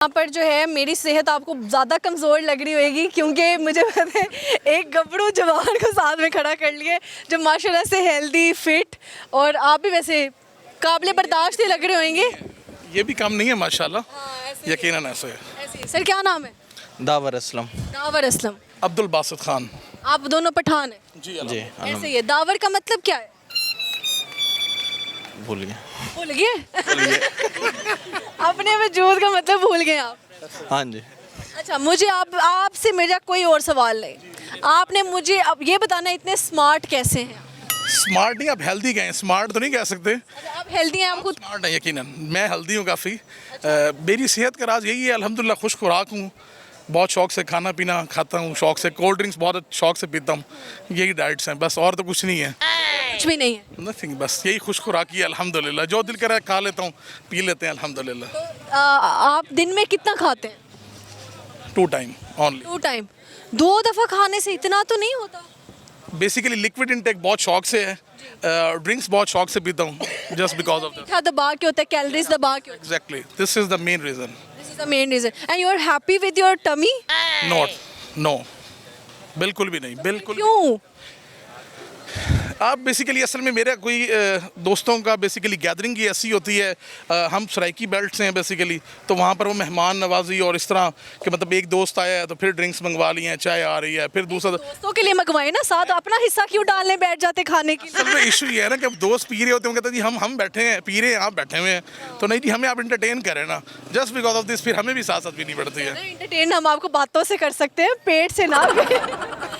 यहाँ पर जो है मेरी सेहत आपको ज़्यादा कमज़ोर लग रही होगी क्योंकि मुझे पता है एक गबरू जवान को साथ में खड़ा कर लिए जो माशाल्लाह से हेल्दी फिट और आप भी वैसे काबिल बर्दाश्त लग रहे होंगे। ये भी कम नहीं है माशाल्लाह, यकीनन ऐसे है। ऐसे सर क्या नाम है? दावर असलम। दावर असलम। अब्दुल बासित खान। आप दोनों पठान हैं? जी जी ऐसे ही है। दावर का मतलब क्या है? भूल गया। भूल गए? अपने वजूद का मतलब भूल गए आप? हाँ जी। अच्छा मुझे आपसे मेरा कोई और सवाल नहीं, आपने मुझे अब ये बताना इतने स्मार्ट कैसे हैं? स्मार्ट नहीं, आप हेल्दी गए, स्मार्ट तो नहीं कह सकते। अच्छा, आप हेल्दी हैं? आप खुद स्मार्ट है यकीनन, मैं हेल्दी हूँ काफ़ी। मेरी सेहत का राज यही है, अल्हम्दुलिल्लाह खुश खुराक हूँ, बहुत शौक से खाना पीना खाता हूँ, शौक से कोल्ड ड्रिंक्स बहुत शौक से पीता हूँ। यही डाइट्स हैं बस, और तो कुछ नहीं है। कुछ भी नहीं है? नथिंग, बस यही खुश खुराकी है अल्हम्दुलिल्लाह। जो दिल करे खा लेता हूँ, पी लेते हैं अल्हम्दुलिल्लाह। आप दिन में कितना खाते हैं? 2 टाइम ओनली। 2 टाइम? 2 दफ़ा खाने से इतना तो नहीं होता? बेसिकली लिक्विड इनटेक बहुत शौक से है, ड्रिंक्स बहुत शौक से पीता हूँ, जस्ट बिकॉज ऑफ दैट। मीठा दबा के होता है, कैलोरीज दबा के होता exactly, this is the main reason. है। This is the main reason and you are happy with your tummy? Not, no, बिल्कुल भी नहीं, बिल्कुल। क्यों? आप बेसिकली असल में मेरा कोई दोस्तों का बेसिकली गैदरिंग की ऐसी होती है, हम सराइकी बेल्ट से हैं बेसिकली, तो वहाँ पर वो मेहमान नवाजी और इस तरह कि मतलब एक दोस्त आया है तो फिर ड्रिंक्स मंगवा ली हैं, चाय आ रही है, फिर दूसरा। दोस्तों के लिए मंगवाए ना, साथ अपना हिस्सा क्यों डालने बैठ जाते खाने के लिए? असल में इशू ये है ना कि अब दोस्त पी रहे होते हैं, कहते हैं जी हम बैठे हैं पी रहे हैं, आप बैठे हुए हैं, तो नहीं जी हमें आप इंटरटेन करें ना, जस्ट बिकॉज ऑफ दिस फिर हमें भी साथ साथ पीनी पड़ती है। एंटरटेन हम आपको बातों से कर सकते हैं, पेट से ना।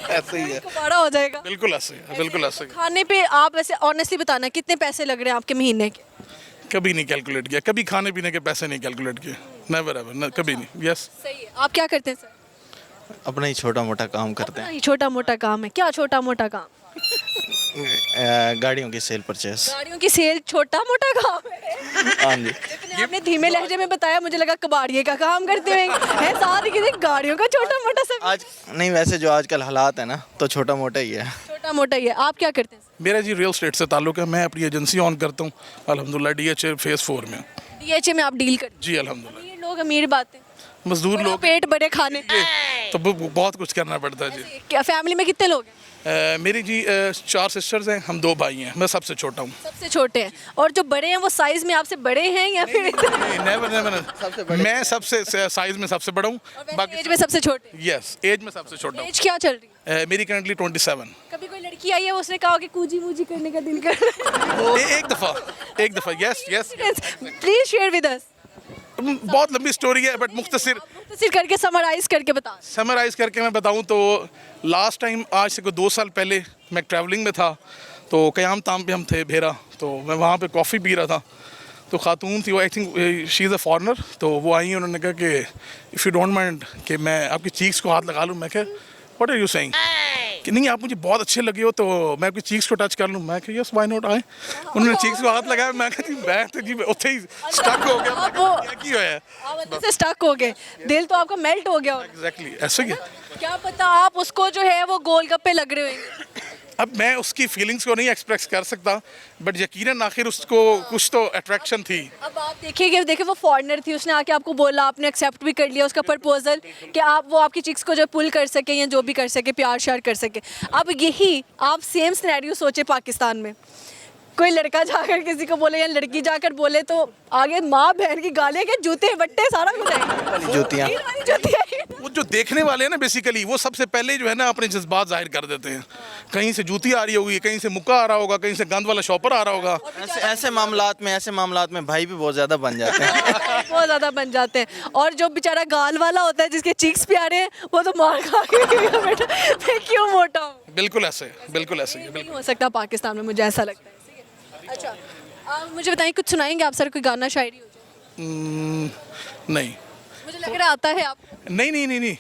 ऐसे ही है, बड़ा हो जाएगा। बिल्कुल ऐसे है, बिल्कुल ऐसे ही। खाने पे आप वैसे ऑनेस्टली बताना कितने पैसे लग रहे हैं आपके महीने के? कभी नहीं कैलकुलेट किया, कभी खाने पीने के पैसे नहीं कैलकुलेट किए, नेवर एवर, कभी नहीं। यस। सही है। आप क्या करते हैं सर? अपना ही छोटा मोटा काम करते हैं। छोटा मोटा काम है? क्या छोटा मोटा काम? गाड़ियों की सेल परचेस। गाड़ियों की सेल छोटा मोटा काम है? हाँ जी। जितने आपने धीमे लहजे में बताया मुझे लगा कबाड़िए का काम करते हैं सारी किसी गाड़ियों का छोटा मोटा सब। आज नहीं, वैसे जो आजकल हालात है ना, तो छोटा मोटा ही है। छोटा मोटा ही है। आप क्या करते हैं? मेरा जी रियल स्टेट से ताल्लुक है, मैं अपनी एजेंसी ऑन करता हूँ अल्हम्दुलिल्लाह, DHA फेज़ 4 में। DHA में आप डील करते जी अल्हम्दुलिल्लाह। हैं? लोग अमीर बातें, मजदूर लोग पेट बड़े खाने। तो बहुत कुछ करना पड़ता है जी। क्या फैमिली में कितने लोग हैं? मेरी जी 4 सिस्टर्स हैं, हम 2 भाई हैं, मैं सबसे छोटा हूँ। सबसे छोटे हैं? और जो बड़े हैं वो साइज में आपसे बड़े हैं या फिर नेवर नेवर, मैं सबसे साइज में सबसे बड़ा हूँ, बाकी एज में सबसे छोटे? यस, एज में सबसे छोटा हूँ। एज क्या चल रही है? मेरी करंटली 27। कभी कोई लड़की आई है उसने कहा कि कूजी मूजी करने का दिल कर रहा एक दफ़ा यस यस। है? Please share with us. बहुत लंबी स्टोरी है बट मुख्तसर करके समराइज करके बता। समराइज़ करके मैं बताऊं तो लास्ट टाइम आज से कोई 2 साल पहले मैं ट्रैवलिंग में था, तो क़याम ताम पे हम थे भेरा, तो मैं वहाँ पे कॉफ़ी पी रहा था, तो खातून थी वो, I think she is a foreigner, तो वो आई, उन्होंने कहा कि इफ़ यू डोंट माइंड कि मैं आपकी चीक्स को हाथ लगा लूँ। मैं कहा व्हाट आर यू सेइंग, कि नहीं आप मुझे बहुत अच्छे लगे हो तो मैं आपकी चीक्स को टच कर लूँ। मैं कहा यस व्हाई नॉट। आए उन्होंने चीक्स को हाथ लगाया, मैं कहा जी मैं तो जी उत्थे ही स्टक हो गया, क्या की होया है, आप अंदर से स्टक हो गए, दिल तो आपका मेल्ट हो गया होगा। एग्जैक्टली ऐसे ही है। क्या पता आप उसको जो है वो गोलगप्पे लग रहे होंगे। अब मैं उसकी फीलिंग्स को नहीं एक्सप्रेस कर सकता, बट यकीनन आखिर उसको कुछ तो अट्रैक्शन थी। अब आप देखिए वो फॉरेनर थी, उसने आके आपको बोला, आपने एक्सेप्ट भी कर लिया उसका प्रपोजल कि आप वो आपकी चिक्स को जो पुल कर सके या जो भी कर सके, प्यार श्यार कर सके। अब यही आप सेम सिनेरियो सोचे पाकिस्तान में, कोई लड़का जाकर किसी को बोले या लड़की जाकर बोले तो आगे माँ बहन की गालियाँ के जूते बट्टे सारा कुछ आएगा। जूतियाँ वो जो देखने वाले हैं ना बेसिकली, वो सबसे पहले जो है ना अपने जज्बात जाहिर कर देते हैं। कहीं से जूती आ रही होगी, कहीं से मुक्का आ रहा होगा, कहीं से गंद वाला शॉपर आ रहा होगा। ऐसे मामलात में भाई भी बहुत ज़्यादा बन जाते हैं। बहुत ज़्यादा बन जाते हैं। और जो बेचारा गाल वाला होता है जिसके चीक्स पे आ रहे हैं, वो तो मार खा के बेटा मैं क्यों मोटा हूँ। बिल्कुल ऐसे, बिल्कुल ऐसे, नहीं हो सकता पाकिस्तान में, मुझे ऐसा लगता है। अच्छा आप मुझे बताइए, कुछ सुनाएंगे आप सर, कोई गाना शायरी हो जाए? नहीं, मुझे लग रहा आता है आपको। नहीं,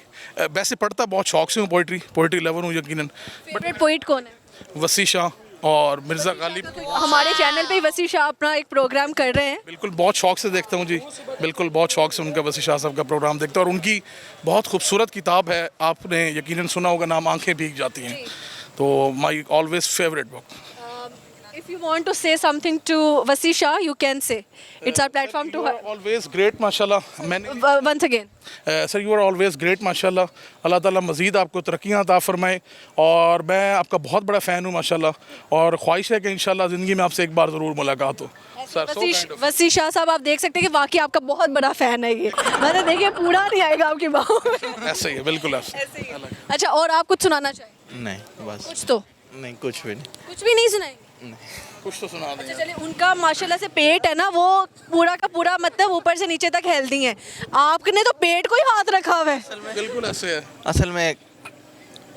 वैसे पढ़ता बहुत शौक से हूँ, पोइट्री लवर हूँ यकीनन। फेवरेट पोइट कौन है? वसी शाह और मिर्ज़ा गालिब। हमारे चैनल पे वसी शाह अपना एक प्रोग्राम कर रहे हैं। बिल्कुल बहुत शौक से देखता हूँ जी, बिल्कुल बहुत शौक से उनका वसी शाह साहब का प्रोग्राम देखता हूँ, और उनकी बहुत खूबसूरत किताब है, आपने यकीनन सुना होगा नाम, आंखें भीग जाती हैं, तो my always favourite book. If you want to say something to Vasisha, you can say. It's our platform to her. Always great माशाल्लाह मैंने Once again. Sir you are always great माशाल्लाह अल्लाह ताला मज़ीद आपको तरक्कियाँ अता फरमाए और मैं आपका बहुत बड़ा फ़ैन हूँ माशाल्लाह और ख्वाहिश है कि इंशाल्लाह ज़िंदगी में आपसे एक बार ज़रूर मुलाकात हो सर वसीशा साहब आप देख सकते हैं कि वाकई आपका बहुत बड़ा फैन है ये मैंने देखिए पूरा नहीं आएगा आपकी बाहों में ऐसे ही है बिल्कुल ऐसे ऐसे ही है। अच्छा और आप कुछ सुनाना चाहिए नहीं बस कुछ तो नहीं कुछ भी नहीं कुछ भी नहीं सुनाएंगे कुछ तो सुना दें अच्छा चलिए उनका माशाल्लाह से पेट है ना वो पूरा का पूरा मतलब ऊपर से नीचे तक हेल्दी है आपने तो पेट को ही हाथ रखा हुआ है बिल्कुल ऐसे है असल में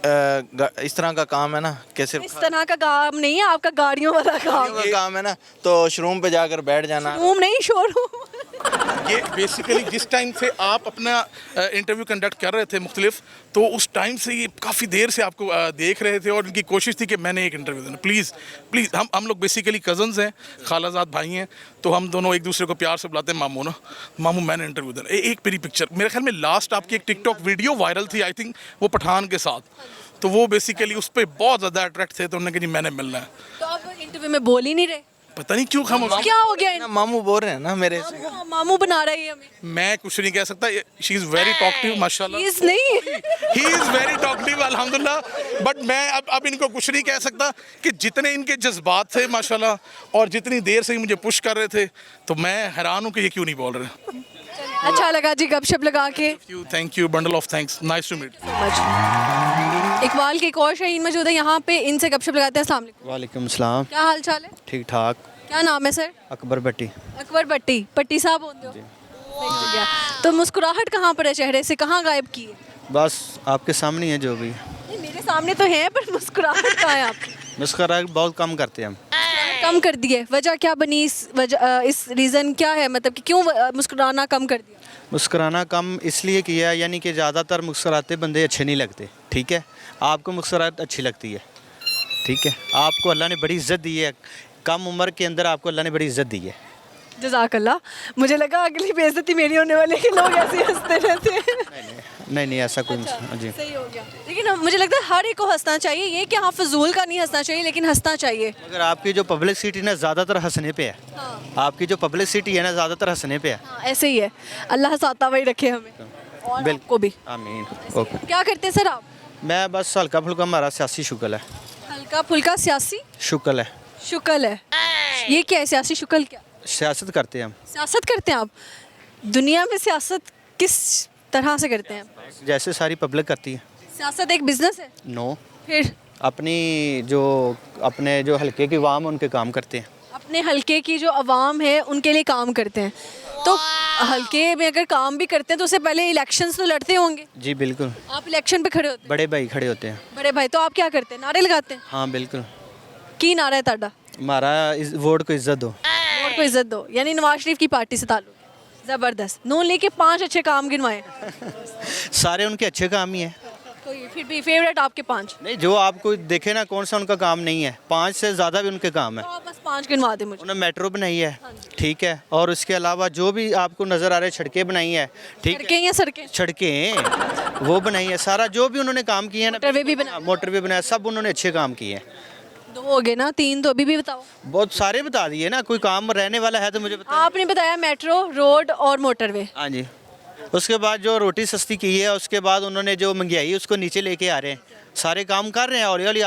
इस तरह का काम है ना कि सिर्फ इस तरह का काम नहीं है आपका गाड़ियों वाला काम का काम है ना तो शोरूम पे जाकर बैठ जाना रूम नहीं शोरूम ये बेसिकली जिस टाइम से आप अपना इंटरव्यू कंडक्ट कर रहे थे मुख्तलिफ तो उस टाइम से ये काफ़ी देर से आपको देख रहे थे और इनकी कोशिश थी कि मैंने एक इंटरव्यू देना प्लीज़ प्लीज़ हम लोग बेसिकली कज़न्स हैं खालाजाद भाई हैं तो हम दोनों एक दूसरे को प्यार से बुलाते हैं मामू ना मामू मैंने इंटरव्यू देना एक मेरी पिक्चर मेरे ख्याल में लास्ट आपकी एक टिकटॉक वीडियो वायरल थी आई थिंक वो पठान के साथ तो वो बेसिकली उस पर बहुत ज़्यादा अट्रैक्ट थे तो उन्होंने कहा जी मैंने मिलना है तो आप इंटरव्यू में बोल ही नहीं रहे पता नहीं क्यों हम क्या हो गया ना मामू बोल रहे हैं ना मेरे से मामू बना रही है हमें मैं कुछ नहीं कह सकता शी इज़ वेरी टॉकटिव माशाल्लाह Please नहीं ही इज़ वेरी टॉकटिव अल्हम्दुलिल्लाह बट मैं अब इनको कुछ नहीं कह सकता कि जितने इनके जज्बात थे माशाल्लाह और जितनी देर से ही मुझे पुश कर रहे थे तो मैं हैरान हूँ कि ये क्यों नहीं बोल रहे अच्छा लगा जी गपशप लगा के thank you bundle of thanks nice to meet Iqbal के एक और शहीन मौजूद है यहाँ पे इनसे गपशप लगाते हैं अस्सलाम वालेकुम वालेकुम सलाम क्या हाल चाल है ठीक ठाक क्या नाम है सर अकबर भट्टी अकबर भट्टी पट्टी साहब बोलते हो सही हो गया तो मुस्कुराहट कहाँ पर है चेहरे से कहाँ गायब की है बस आपके सामने ही है जो भी नहीं, मेरे सामने तो है पर मुस्कुराहट कहाँ है आपकी मुस्कुराहट बहुत कम करते हैं हम कम कर दी है वजह क्या बनी इस रीज़न क्या है मतलब कि क्यों मुस्कुराना कम कर दिया मुस्कुराना कम इसलिए किया है, यानी कि ज़्यादातर मुस्कुराते बंदे अच्छे नहीं लगते ठीक है आपको मुस्कुराहट अच्छी लगती है ठीक है आपको अल्लाह ने बड़ी इज़्ज़त दी है कम उम्र के अंदर आपको अल्लाह ने बड़ी इज़्ज़त दी है जज़ाकल्लाह मुझे लगा अगली बेइज्जती मेरी होने वाली है कि लोग ऐसे हंसते रहते हैं नहीं ऐसा कोई जी सही हो गया लेकिन मुझे लगता है हर एक को हंसना चाहिए ये कि हाँ फजूल का नहीं हंसना चाहिए लेकिन हंसना चाहिए मगर आपकी जो पब्लिसिटी ना ज़्यादातर हंसने पे है आपकी जो पब्लिसिटी है ना ज़्यादातर हंसने पे है हाँ ऐसे ही है अल्लाह साता वही रखे हमें और आपको भी आमीन ओके क्या करते हैं सर आप मैं बस हल्का फुल्का हमारा सियासी शुक्ल है हल्का फुल्का सियासी शुक्ल है शुक्ल है ये क्या है सियासी शुक्ल क्या सियासत करते हैं हम सियासत करते हैं आप दुनिया में सियासत किस तरह से करते हैं जैसे सारी पब्लिक करती है सियासत एक बिजनेस है नो फिर अपने जो हल्के की वाम उनके काम करते हैं अपने हल्के की जो अवाम है उनके लिए काम करते हैं तो हल्के में अगर काम भी करते हैं तो उससे पहले इलेक्शंस तो लड़ते होंगे जी बिल्कुल आप इलेक्शन पे खड़े होते बड़े भाई खड़े होते हैं हैं बड़े भाई तो आप क्या करते हैं नारे लगाते हैं हाँ बिल्कुल की नारा है ताड़ा हमारा वोट को इज्जत दो वोट को इज्जत दो यानी नवाज शरीफ की पार्टी से ताल्लुक है। ज़बरदस्त नून लीग के 5 अच्छे काम गिनवाए सारे उनके अच्छे काम ही हैं तो ये फिर भी फेवरेट आपके 5 नहीं जो आपको देखे ना कौन सा उनका काम नहीं है 5 से ज़्यादा भी उनके काम है तो आप बस 5 गिनवा दें मुझे उन्होंने मेट्रो बनाई है ठीक है और उसके अलावा जो भी आपको नज़र आ रहे सड़कें बनाई है ठीक सड़कें या सड़कें सड़कें वो बनाई है सारा जो भी उन्होंने काम किए हैं ना मोटरवे भी बनाया मोटरवे बनाया सब उन्होंने अच्छे काम किए हैं 2 हो गए ना 3 तो अभी भी बताओ बहुत सारे बता दिए ना कोई काम रहने वाला है तो मुझे बता आपने बताया मेट्रो रोड और मोटरवे हाँ जी उसके बाद जो रोटी सस्ती की है उसके बाद उन्होंने जो महंगाई उसको नीचे लेके आ रहे हैं सारे काम कर रहे हैं हौली हौली